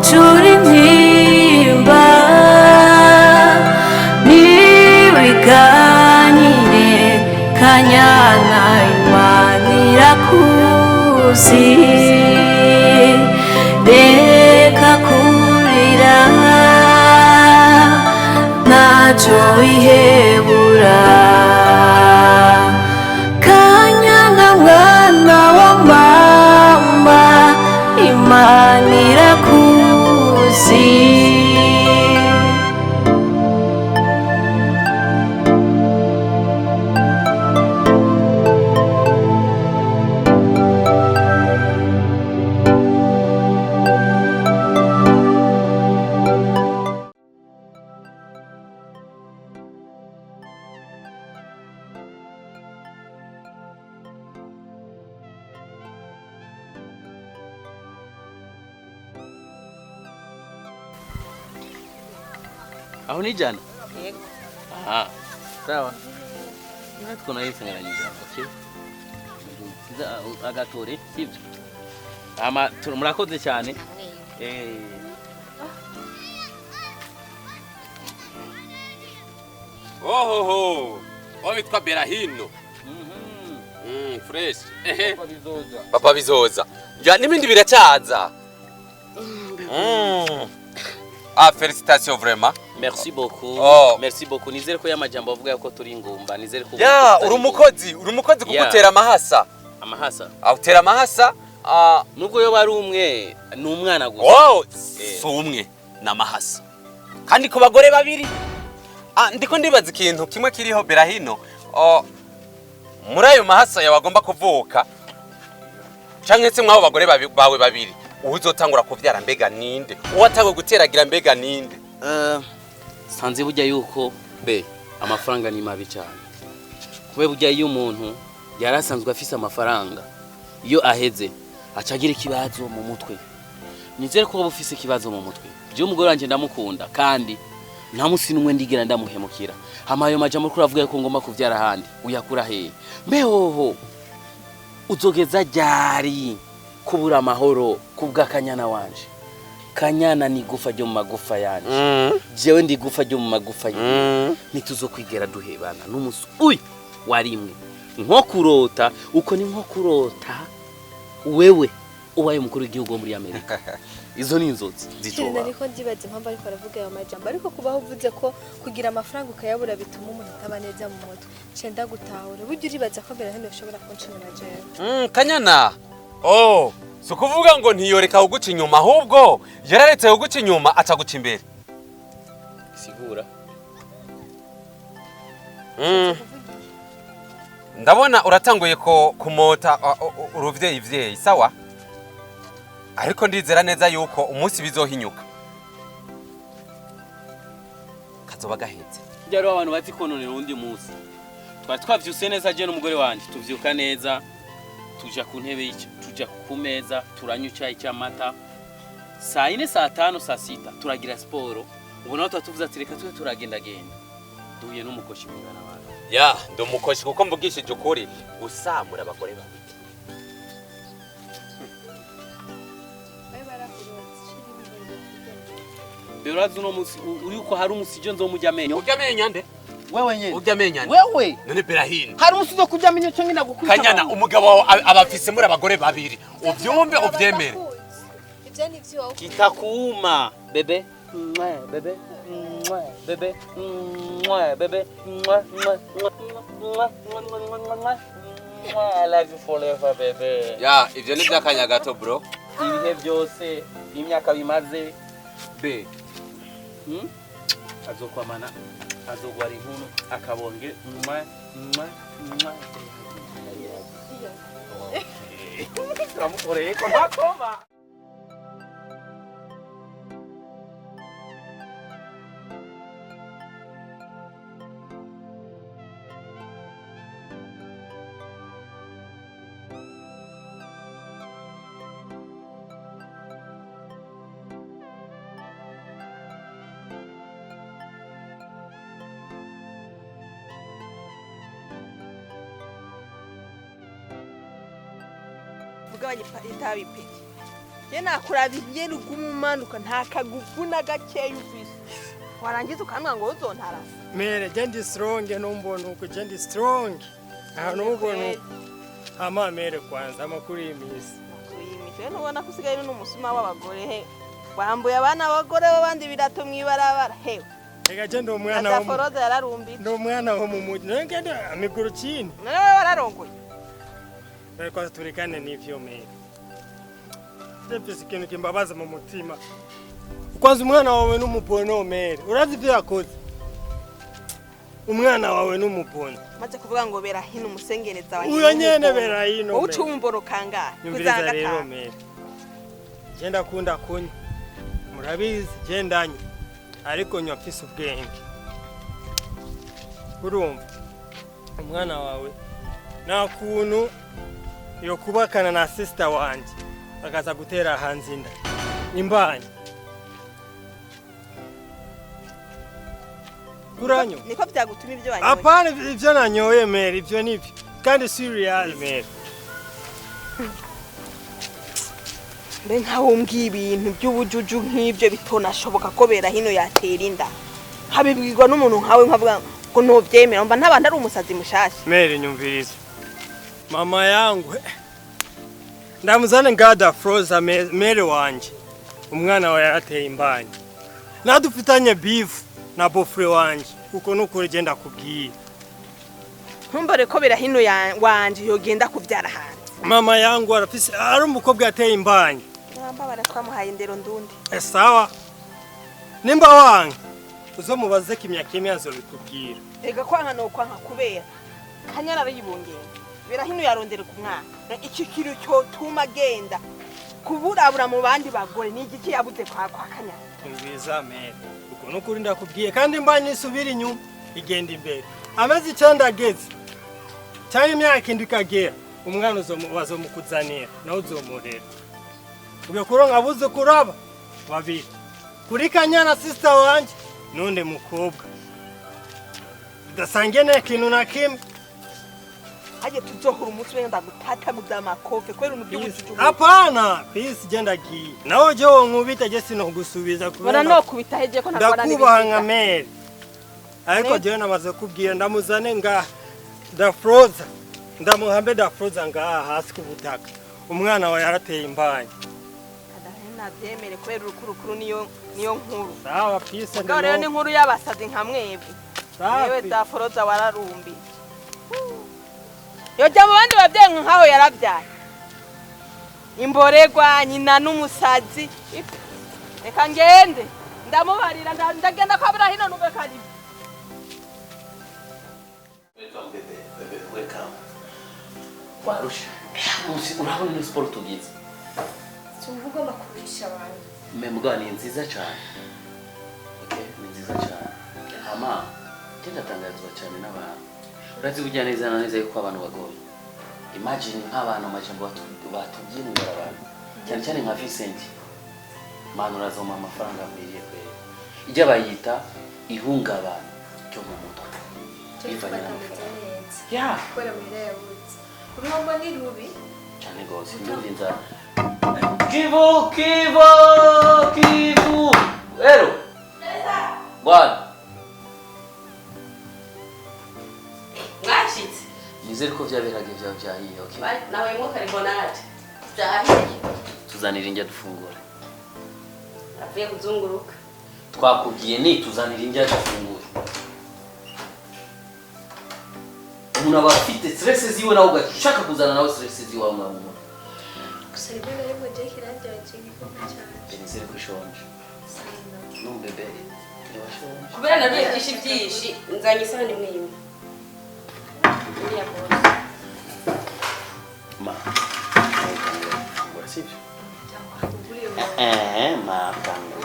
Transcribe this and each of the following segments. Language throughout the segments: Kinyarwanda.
turi ntimba niwiganire Kanyana Imana irakuzi reka kurira ntacyo wihebura Kanyana mwana wa mama Imana irakuzi aho ni jana? Yego. Aha. Sawa. Natwe nayisengeranyije. Okay. Agatore sibyo. Murakoze cyane. Ohoho. Wabitwa Berahino. Fresh. Papa bizoza. Ja n'ibindi biracyaza. Félicitations vraiment. Merci beaucoup. Merci beaucoup. Nizere ko yamajambo avuga ko turi ingumba. Nizere ko uri umukozi kugutera amahasa. Amahasa. Awutera amahasa. Nubwo yo bari umwe n'umwana gusa. So umwe namahasa. Kandi ko bagore babiri. Ndiko ndibaza ikintu kimwe kiriho Berahino. Muri ayo mahasa yawagomba kuvuka. Canke se mwaho bagore bawe babiri. Uzotangura kuvyara mbega ninde? Uwatangwe guteragira mbega ninde? Sanze bujya yuko amafaranga ni mabi cyane. Kube bujya iyo umuntu yarasanzwe afise amafaranga iyo aheze acagira ikibazo mu mutwe. Nizere ko bufise ikibazo mu mutwe. Je umugore wanje ndamukunda kandi nta musi numwe ndigera ndamuhemukira. Hamayo majambo kuri avuga ko ngomba kuvyara handi. Uyakura he? Mbehoho. Uzogeza jari kubura amahoro kubwa Kanyana wanje. Kanyana ni gufa ryo mu magufa yanje. Jewe ndi gufa ryo mu magufa yanje. Nituzokwigera duhebana n'umusu. Warimwe. Nko kurota uko ni nko kurota wewe ubaye mukuru w'igihugu muri Amerika. Izo ni inzozi zitoba. Ariko ndibaza impamvu ariko aravuga ayo majambo ariko kubaho uvuze ko kugira amafaranga ukayabura bituma umuntu ataba neza mu mutwe. Cenda gutahura. Buryo uribaza ko Berahino ushobora kunshimira jewe. Kanyana. So kuvuga ngo ntiyoreka uguca inyuma ahubwo yararetse uguca inyuma ataguca imbere. Sigura. Ndabona uratanguye ko kumota uruvyeyi sawa? Ariko ndizera neza yuko umunsi bizohinyuka. Kazoba gahetse. Byaro abantu bati kononera undi munsi. Twavyuse neza je n'umugore wanje tuvyuka neza. Tuja ku ntebe y'icyo tuja ku meza turanyuca icyamata saa 4 saa 5 saa 6 turagira sport ubona tuvuze ati reka twe turagenda genda duye n'umukoshi mwingana abantu ndumukoshi kuko mvugishije ukuri gusamura abagore babiri Berazu no musi uriko hari umusijo nzomujya amenyo ujya amenya nde wewe nyene ujya amenya nde wewe none Berahino hari umusijo kujya amenyo cyo ngina gukubita Kanyana umugabo abafise muri abagore babiri uvyumve uvyemere Ibyo ni byo kitakuuma bebe bebe bebe bebe I love you forever bebe ivyo ni byakanya gato bro ibihe byose imyaka bimaze azokwamana azogwara inkunu akabonge turamukoreye ko ntakoma itabi peki ye nakurabiye rugumumanuka nta kagugu na gakeya ufise warangiza ukanwa ngo uzontarasa mere jendi strong numbona uko jendi strong nubona ama mere kwanza amakuru y'imisi nubona ko usigaye n'umusuma w'abagore he wambuye abana abagore b'abandi birato mwibarabara hewe ega jendi umwana wo Foroza yararumbye ndo umwana wo mu mujyi ngende amiguru chini nawe wararongoye ariko turikane n'ivyo mere Tepesi kintu kimbabaza mu mutima kwanza umwana wawe n'umupono mere urazi ivyo yakoze umwana wawe n'umupono maze kuvuga ngo bera hino umusengereza wanjye uyo nyene bera hino wowe ucumboro kangahe kuzanga rero mere genda kunda kunya murabizi gendanye ariko nywa mfise ubwenge urumva umwana wawe nta kuntu yo kubakana na sister wanje akaza gutera hanze inda imbanye kuranyo niko byagutuma ibyo wanyoye apana ivyo nanyoye mere ivyo nivyo kandi serious mere mbe nkawumbwiye ibintu by'ubujuju nk'ibyo bitonashoboka ko bera hino yatera inda habibwirwa n'umuntu nkawe nkavuga ngo ntuvyemera mba ntabandi ari umusazi mushasha mere nyumviriza mama yangu ndamuzane ngada froza mere wanje umwana wa yarateye imbanye nadufitanye beef na bofre wanje uko nuko genda kubwira ntumbare ko bera hino wanje yogenda kuvyara hanze mama yangu arafise ari umukobwa yateye imbanye namba baratwamuhaye indero ndundi sawa nimba wange uzomubaze kimya azobikubwira ega kwanka no kwanka kubera Kanyana arayibongera bera hino yarondera ku mwana iki kiro cyo tuma genda kuburabura mu bandi bagore ni igiki yabuze kwa Kanyana ngwiza mere uko nukuri ndakubwiye kandi imbanye isubira inyuma igenda imbere amezi 9 ageze cyane imyaka indikagera umwana uzomubaza mukuzanira nawe uzomurera ubwo kuronka abuze kuraba babiri kuri Kanyana sister wanje nonde mukobwa bidasangene kintu na kimwe aje tuzohura umunsi wenda gutata mudamakofe kwera n'ubyubujuju apana peace genda gi nawe je wonkubita je sino gusubiza kubera no kubita heje ko ntabwo ndakubaha nka mere ariko je namaze kubwira ndamuzane nga da froza ndamuhambe da froza nga hasi ku butaka umwana wa yarateye imbanye nabyemere kwera urukuru niyo nkuru sawa peace ngo rero ni nkuru y'abasazi nka mwebwe yewe da froza wararumbi yoja mu bandi babyeyi nkaho yarabyaye imboregwa nyina n'umusazi reka ngende ndamubarira ndagenda kwabira hino nube karibu welcome warusha urabona ni sport tugize Tumvuga makurisha abantu memugwa ni nziza cyane okay ni nziza cyane ama tenda tangazwa cyane n'abantu urazi kujya neza neza yuko abantu bagoye imagine nk'abantu amajambo batubyiye mu barabara cyane cyane nka Vincent manu razoma amafaranga mbiriye kwere ijya bayita ihungabana cyo mu mutwe bivanye n'amafaranga ya kwera muhira yabuze urumva ni rubi cyane gose ndumva kivu ero bwana mwashitse nizere ko byaberaga byahiye okay nawe mo karibonate byahiye tuzanira injya dufungura avuye kuzunguruka twakubwiye ni tuzanira injya dufungura umuntu aba afite stress ziwe nawe ugashaka kuzana nawe stress ziwe mu kusaidia rero Jack radio cyangwa cyane nizere ko shonje no bebe yashonje kubera nabiye byinshi nzanye isahani mwimwe ma ngora sibyo ma tango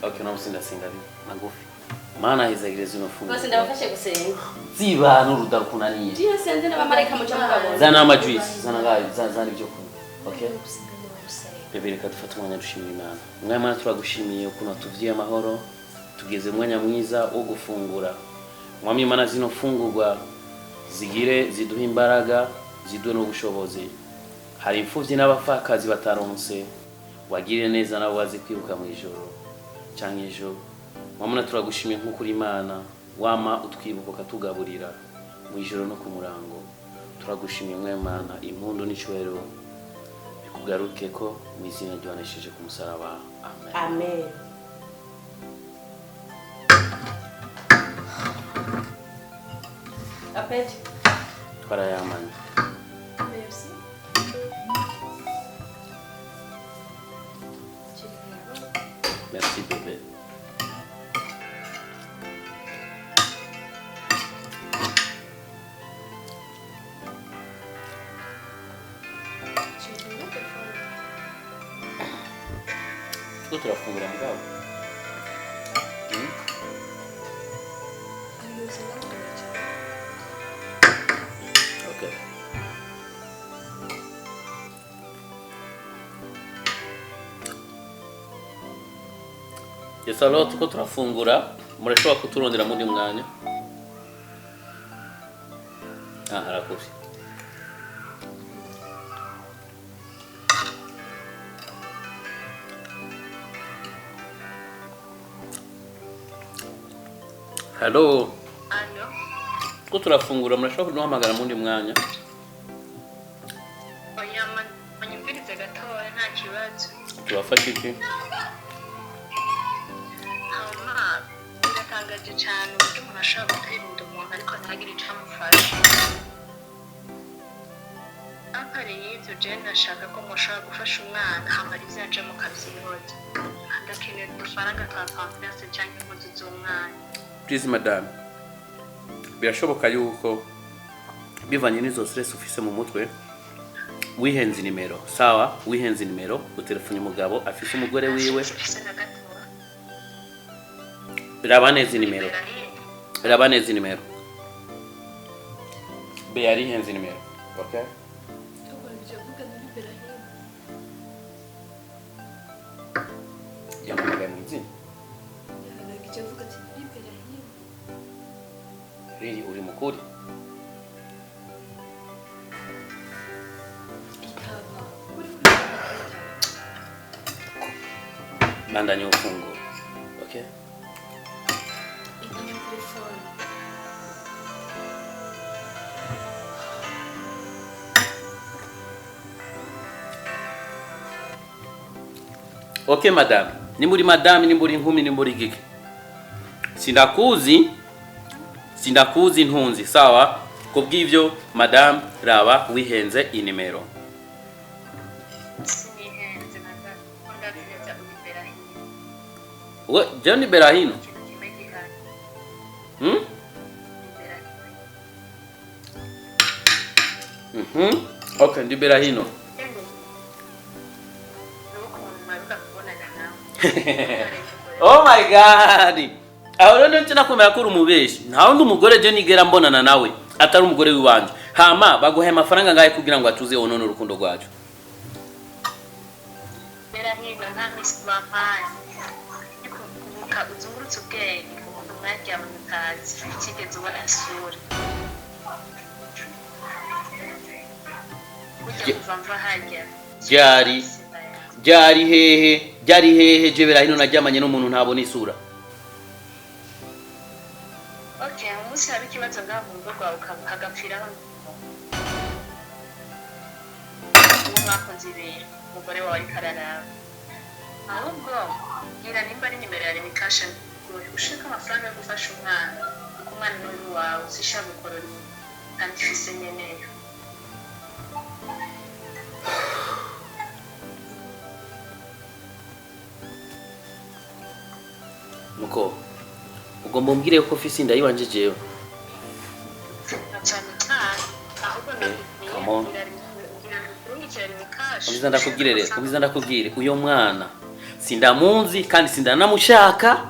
okay namusinda singa magufi maana hizagire zino fungu bose ndabafashe gusenga ziba n'urudaru kunaniye ndiyo senze n'abamareka mu cyangwa babona zana amajuice zana gayo zana ibyo kunywa okay bebe reka dufate umwanya dushimira Imana mwanya turagushimiye ukuntu tuvyiye amahoro tugeze umwanya mwiza wo gufungura mwami Imana zino fungurwa zigire ziduha imbaraga ziduhe n'ubushobozi. Hari imfuvyi n'abapfakazi bataronse, wagire neza nabo wazi kwiruka mu ijoro canke ejo. Mwamuna turagushimiye nk'ukuri Imana, wama utwibuka ukatugaburira mu ijoro no ku murango. Turagushimiye mwe Mana, impundu n'icubahiro bikugaruke ko mu izina ry'uwanesheje ku musaraba. Amen. Amen. Apeti. Twarayamanye. Merci. Merci bébé. Tuko turafungura mugabo. Okay. Yes, alors tuko turafungura, murashobora kuturondera muri mwanya. Harakoze. Hello. Allo. Tuko turafungura, murashobora kuduhamagara muri mwanya. Oya manyumvirize gatoya nta kibazo. Tubafashe iki? Hama biratangaje cyane uburyo umuntu ashobora kwirinda umuntu ariko ntagire icyo amufasha. Apare y'ibyo je nashaka ko mushobora gufasha umwana hama rizaje mu kabyihota. Ndakeneye udufaranga twa pampers cyangwa impuzu z'umwana. Please madam. Birashoboka yuko bivanye n'izo stress ufise mu mutwe wihenze nimero. Sawa, wihenze nimero, utelefone umugabo afise umugore wiwe. Rabaneze nimero. Rabaneze nimero. Be ari henze nimero. Okay? Yamamaga mu izina. Riri uri mukuri. Mandanye ufungura. Okay? Okay madam. Nimburi madam, nimburi nkumi, nimburi gike. Sindakuzi ntunzi, sawa? Kubw'ivyo madam raba wihenze inimero. Sinihenze nada. Ndabiza ubiberahi. We, Johnny Berahino. Okay, ndi Berahino. Oh my god. Aho rero nti nakomera kuri umubeshi. Nta wundi umugore je nigera mbonana nawe atari umugore wiwanje. Hama baguhe amafaranga ngaye kugira ngo atuze onone urukundo rwacu. Berahino nta misi bampaye. Nikubuka uzungurutse ubwenge umuntu mwajya mu kazi kigeze ubona isura. Ujya kuva hajya. Jari hehe je Berahino najyamanye n'umuntu ntabona isura. Okay, umunsi hari ikibazo ngaho mu rugo rwawe ukagapfiraho. Uwo mwakoze ibintu umugore wawe ariko araraba. Ahubwo ngira nimba ari nimero ya remikasha ushaka amafaranga yo gufasha umwana kuko umwana ni wawe uzishaka gukorora kandi ufise nyeneyo. Muko ugomba umbwire ko ufise inda yiwanje jewe. Cyane cyane ahubwo Come on. Umiza ndakubwire uyo mwana sindamunzi kandi sindanamushaka.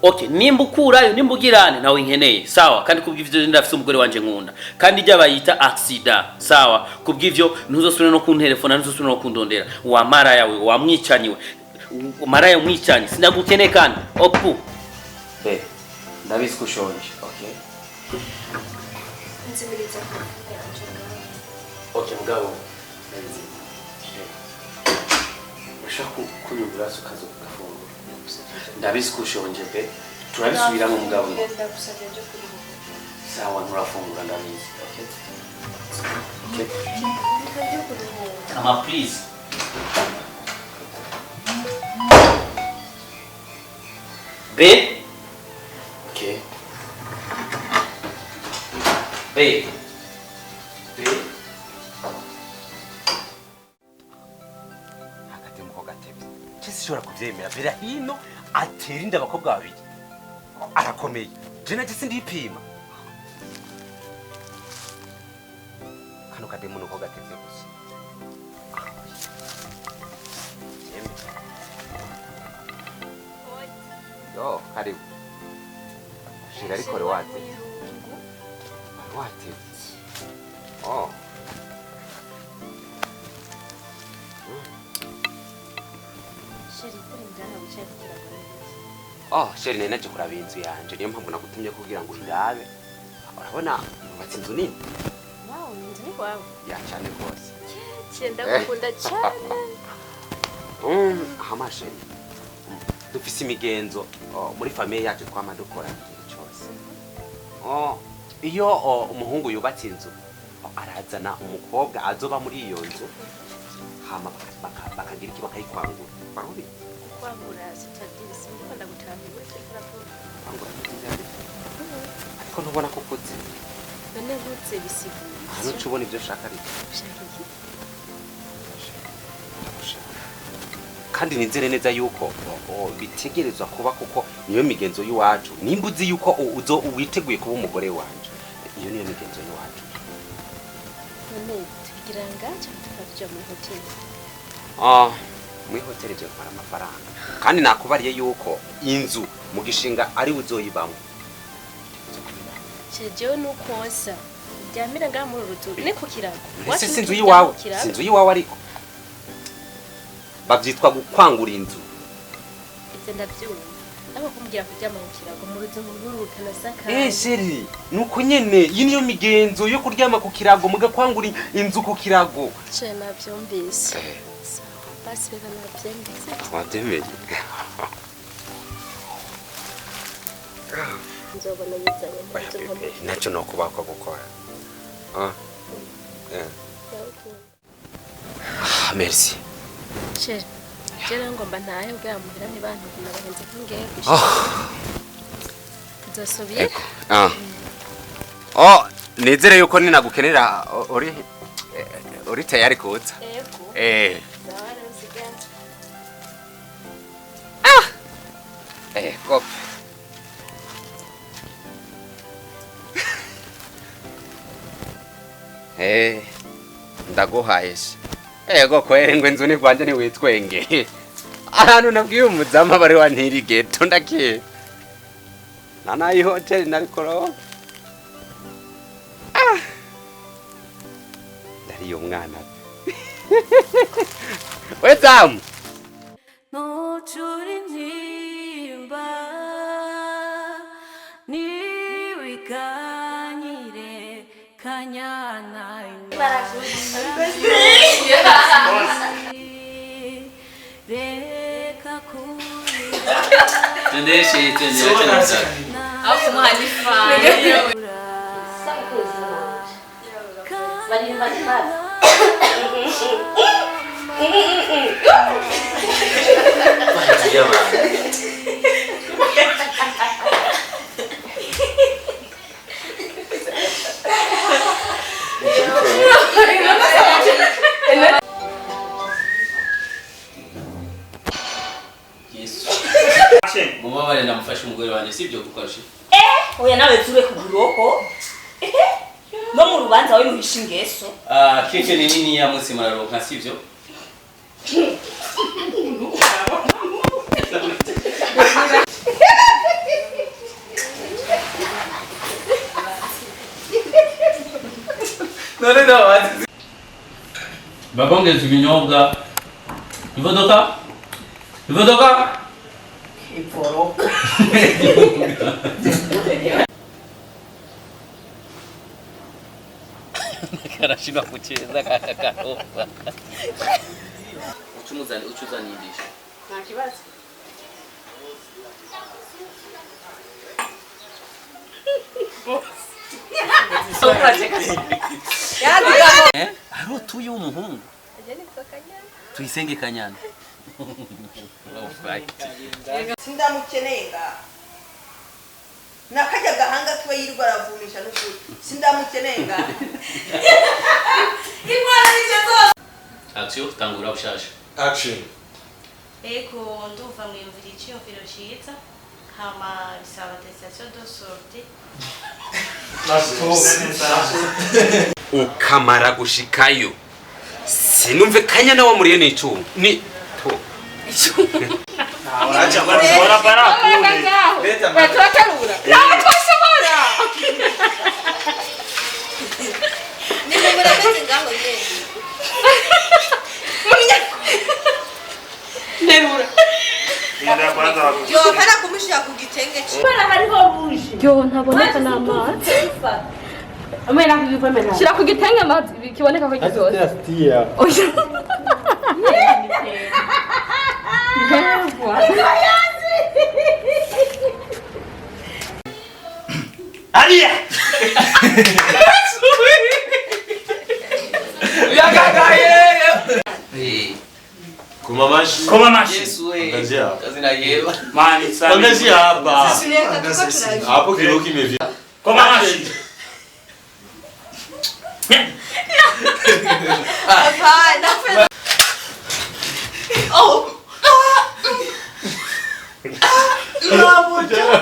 Okay, nimba ukurayo nimba ugirane nawe nkeneye. Sawa, kandi kubw'ivyo ndafise umugore wanje nkunda. Kandi ijya bayita accident. Sawa, kubw'ivyo ntuzosubira no kuntelefona, ntuzosubira no kundondera. Wa mara yawe, wa mwicanyiwe. Mara ya mwicanyi sindagukene kandi. Opu. Be, ndabizi kushonje. Okay. nzimiriza kuvuga yanje ngaho. Okay mugabo. Ushaka kunyugura ukazo gafungura. Ndabizi kushonje pe. Turabisubira mu mugabo. Ndagusabye nje kuri ubu. Sawa nturafungura ndabizi. Okay. Okay. Nje kuri ubu. Ama please. Babe. Okay. Babe. Babe. Agatemo ko gatebe. Kizishobora kuvyemera bera hino atera inda abakobwa babiri. Arakomeye. Je naje sindipima. Kano kademo nuko gateze gusa. Yo, karibu. Shira ariko wate. Wate. Oh. Sheri kuri ngaha wicaye kugira ngo. Oh, sheri nene naje kuraba inzu yanje niyo mpamvu nagutumye kugira ngo irabe. Urabona yubatse inzu nini? Wow, inzu ni kwawe. Ya cyane rwose. Cyenda gukunda cyane. Hama sheri. Dufise imigenzo muri famille yacu twama dukora ikintu cyose. Iyo umuhungu yubatse inzu arazana umukobwa azoba muri iyo nzu hama bakagira iki bakayikwangura. Barubi? Kwangura sitadiri simbona gutambira Kwangura cyane. Ariko ntubona ko kutse. Bane gutse bisigura. Hano cubona ibyo shaka ari. Shaka iki? Kandi nizere neza yuko bitegerezwa kuba kuko niyo migenzo y'uwacu. Nimba uzi yuko uzo witeguye kuba umugore wanje. Iyo niyo migenzo y'uwacu. None tugira ngaca tukajya mu hotel. Muri hotel byo para amafaranga. Kandi nakubariye yuko inzu mu gishinga ari uzoyibamo. Jeje nukonsa. Byamira nga muri rutu ne kukirago. Ese sinzu yiwawe. Sinzu yiwawe ariko. Bavyitwa gukwangura inzu. Ite ndabyumva. Abo kumbwira kujyama mu kirago mu rutu rurutana saka. Sheri, nuko nyene iyi niyo migenzo yo kuryama ku kirago mugakwangura inzu ku kirago. Je navyumvise. Basi bega navyumvise. Watemeye. Nzobona yizanye. Nacho nokubakwa gukora. Merci. Chere. Jera ngomba ntahe bwa muhira ni bantu nabahenze kungeye Nzosubiye. Nezere yuko ninagukenera uri tayari kuza. Ego. Zawara usiganza. Kop. Ndaguhaye se. Ego kwere ngwe nzu ni kwanje ni witwenge. Ahantu nabwiye umuzama bari wantiri geto ndake. Nana iyi hotel narikoro. Ndari umwana. Wezamu. Nocuri ntimba niwikanyire Kanyana reka kurira Tendeshe tendeshe. Hapo mahali Mama wale namfasha umugore wanje sibyo kukarusha. Oya nawe ture kuguroko. No mu rubanza we muhisha ingeso. Keke ni nini ya munsi mararoka sibyo? No. Babongeza ibinyobwa. Ivodoka? Iporoka. karashindwa kucheza kakarofa. Uchuzanilisha. Nta kibazo. Haro tuyu umuhungu. Tuyisenge Kanyana. Sindamukenenga. Nakajya gahanga tuba yirwa aravumisha n'ukuri. Sindamukenenga. Imana nizo. Action tangura ushasha. Action. Ego ndumva mwiyumvira icyiyumviro cyiza hama bisaba attestation de sortie ukamara gushikayo sinumve Kanyana wa muriye n'icuma ni to Acha bora para kule. Leta turatarura. Nawe twashobora. Ni murabeze ngaho yeye. Nerura. Ngira kwanza wabu. Yo para kumushira ku gitenge cyo. Bara hariho rouge. Yo ntaboneka n'amazi. Amena kugivemena. Shira ku gitenge amazi kiboneka ko gisoza. Astia. Alia. Koma mashi. Koma mashi. Yesu we. Angazia. Kazi na yeba. Mani sana. Angazia hapa. Tuko Hapo kidogo kimevia. Koma mashi. hapana. Oh. Mabuja.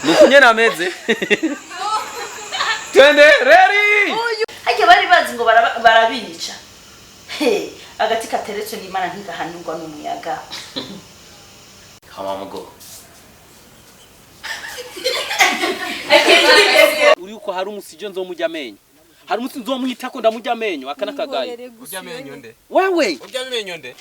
Nukunyena ameze. Twende ready. Hake bari bazi ngo barabica. He, agati kateretse n'Imana ntigahanurwa n'umuyaga. Kama mugo. Uri uko hari umusijo nzomujya amenyo. Hari umusi nzomwita ko ndamujya amenyo akana kagaye. urya menyo nde Wewe. urya menyo nde